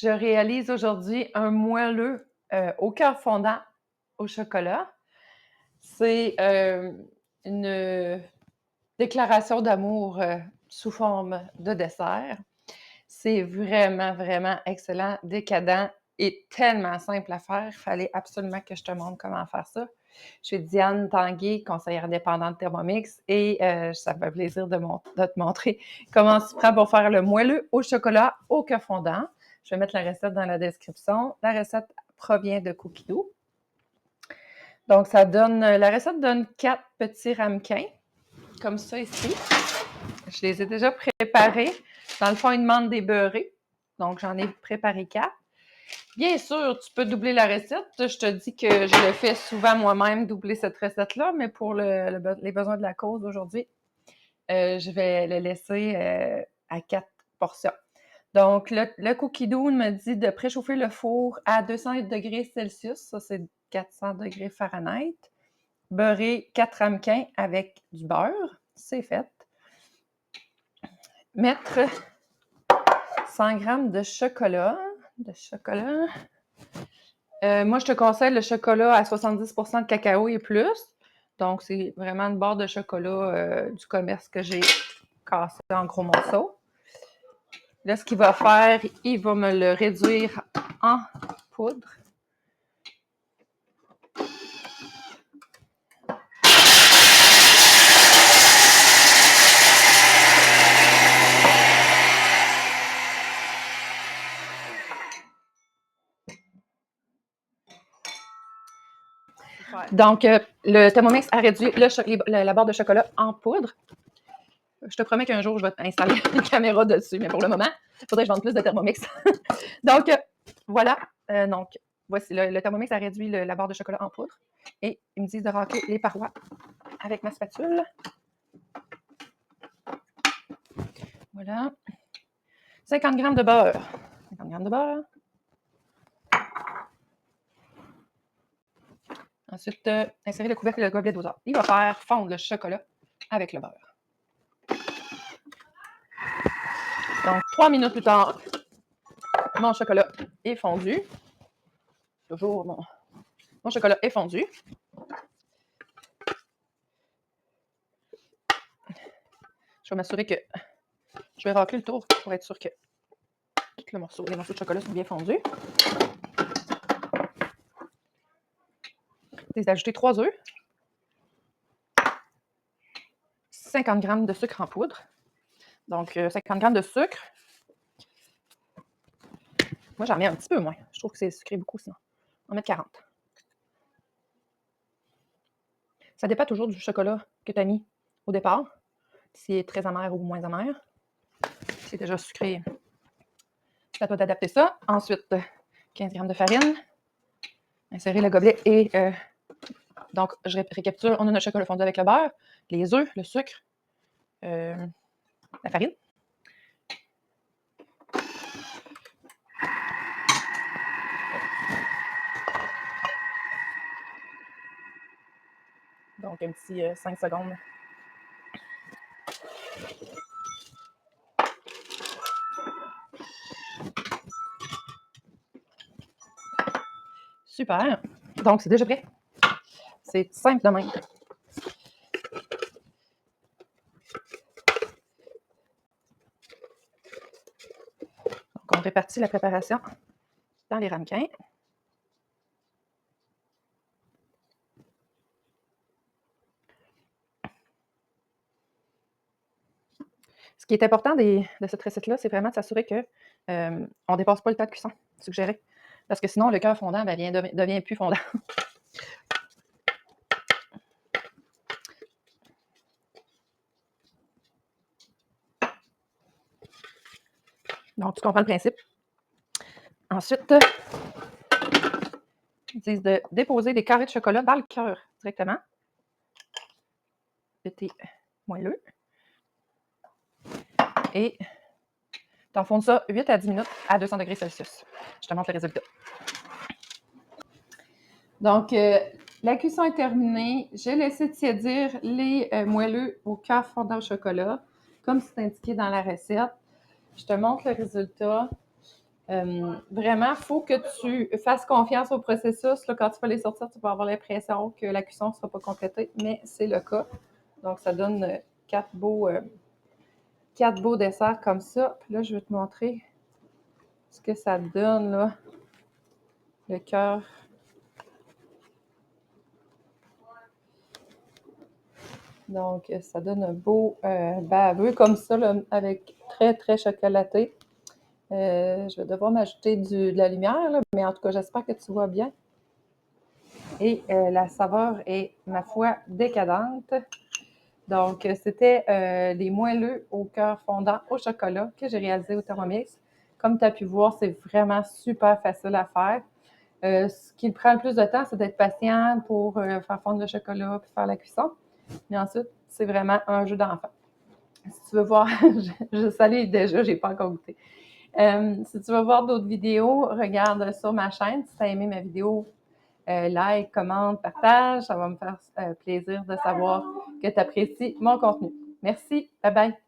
Je réalise aujourd'hui un moelleux au cœur fondant au chocolat. C'est une déclaration d'amour sous forme de dessert. C'est vraiment, vraiment excellent, décadent et tellement simple à faire. Il fallait absolument que je te montre comment faire ça. Je suis Diane Tanguay, conseillère indépendante de Thermomix, et ça me fait plaisir de te montrer comment se prend pour faire le moelleux au chocolat au cœur fondant. Je vais mettre la recette dans la description. La recette provient de Cookie Dough. Donc, la recette donne 4 petits ramequins, comme ça ici. Je les ai déjà préparés. Dans le fond, ils demandent des beurrés. Donc, j'en ai préparé 4. Bien sûr, tu peux doubler la recette. Je te dis que je le fais souvent moi-même, doubler cette recette-là, mais pour les besoins de la cause aujourd'hui, je vais le laisser à 4 portions. Donc, le Cookie Dough me dit de préchauffer le four à 200 degrés Celsius. Ça, c'est 400 degrés Fahrenheit. Beurrer 4 ramequins avec du beurre. C'est fait. Mettre 100 g de chocolat. Moi, je te conseille le chocolat à 70% de cacao et plus. Donc, c'est vraiment une barre de chocolat du commerce que j'ai cassé en gros morceaux. Là, ce qu'il va faire, il va me le réduire en poudre. Donc, le Thermomix a réduit la barre de chocolat en poudre. Je te promets qu'un jour, je vais installer une caméra dessus, mais pour le moment, il faudrait que je vende plus de Thermomix. Donc, voilà. Donc, voici, le Thermomix a réduit la barre de chocolat en poudre. Et ils me disent de racler les parois avec ma spatule. Voilà. 50 g de beurre. 50 g de beurre. Ensuite, insérer le couvercle et le gobelet doseur. Il va faire fondre le chocolat avec le beurre. Donc, 3 minutes plus tard, mon chocolat est fondu. Toujours mon chocolat est fondu. Je vais m'assurer que je vais racler le tour pour être sûr que les morceaux de chocolat sont bien fondus. Je vais ajouter 3 œufs. 50 g de sucre en poudre. Donc, 50 g de sucre. Moi, j'en mets un petit peu moins. Je trouve que c'est sucré beaucoup, sinon. On va mettre 40. Ça dépend toujours du chocolat que tu as mis au départ. S'il est très amer ou moins amer. Si c'est déjà sucré, c'est à toi d'adapter ça. Ensuite, 15 g de farine. Insérer le gobelet et... donc, je récapitule. On a notre chocolat fondu avec le beurre, les œufs, le sucre, la farine. Donc, un petit 5 secondes. Super. Donc, c'est déjà prêt. C'est simple de même. Donc, on répartit la préparation dans les ramequins. Ce qui est important de cette recette-là, c'est vraiment de s'assurer qu'on ne dépasse pas le temps de cuisson suggéré. Parce que sinon, le cœur fondant devient plus fondant. Donc, tu comprends le principe. Ensuite, ils disent de déposer des carrés de chocolat dans le cœur directement de tes moelleux. Et tu enfonces ça 8 à 10 minutes à 200 degrés Celsius. Je te montre le résultat. Donc, la cuisson est terminée. J'ai laissé tiédir les moelleux au cœur fondant au chocolat, comme c'est indiqué dans la recette. Je te montre le résultat. Vraiment, il faut que tu fasses confiance au processus. Là, quand tu vas les sortir, tu vas avoir l'impression que la cuisson ne sera pas complétée, mais c'est le cas. Donc, ça donne 4 beaux desserts comme ça. Puis là, je vais te montrer ce que ça donne, là. Le cœur. Donc, ça donne un beau baveux comme ça, là, avec très, très chocolaté. Je vais devoir m'ajouter de la lumière, là, mais en tout cas, j'espère que tu vois bien. Et la saveur est, ma foi, décadente. Donc, c'était les moelleux au cœur fondant au chocolat que j'ai réalisé au Thermomix. Comme tu as pu voir, c'est vraiment super facile à faire. Ce qui prend le plus de temps, c'est d'être patient pour faire fondre le chocolat puis faire la cuisson. Mais ensuite, c'est vraiment un jeu d'enfant. Si tu veux voir, je salue déjà, j'ai pas encore goûté. Si tu veux voir d'autres vidéos, regarde sur ma chaîne. Si tu as aimé ma vidéo, like, commente, partage. Ça va me faire plaisir de savoir que tu apprécies mon contenu. Merci. Bye bye.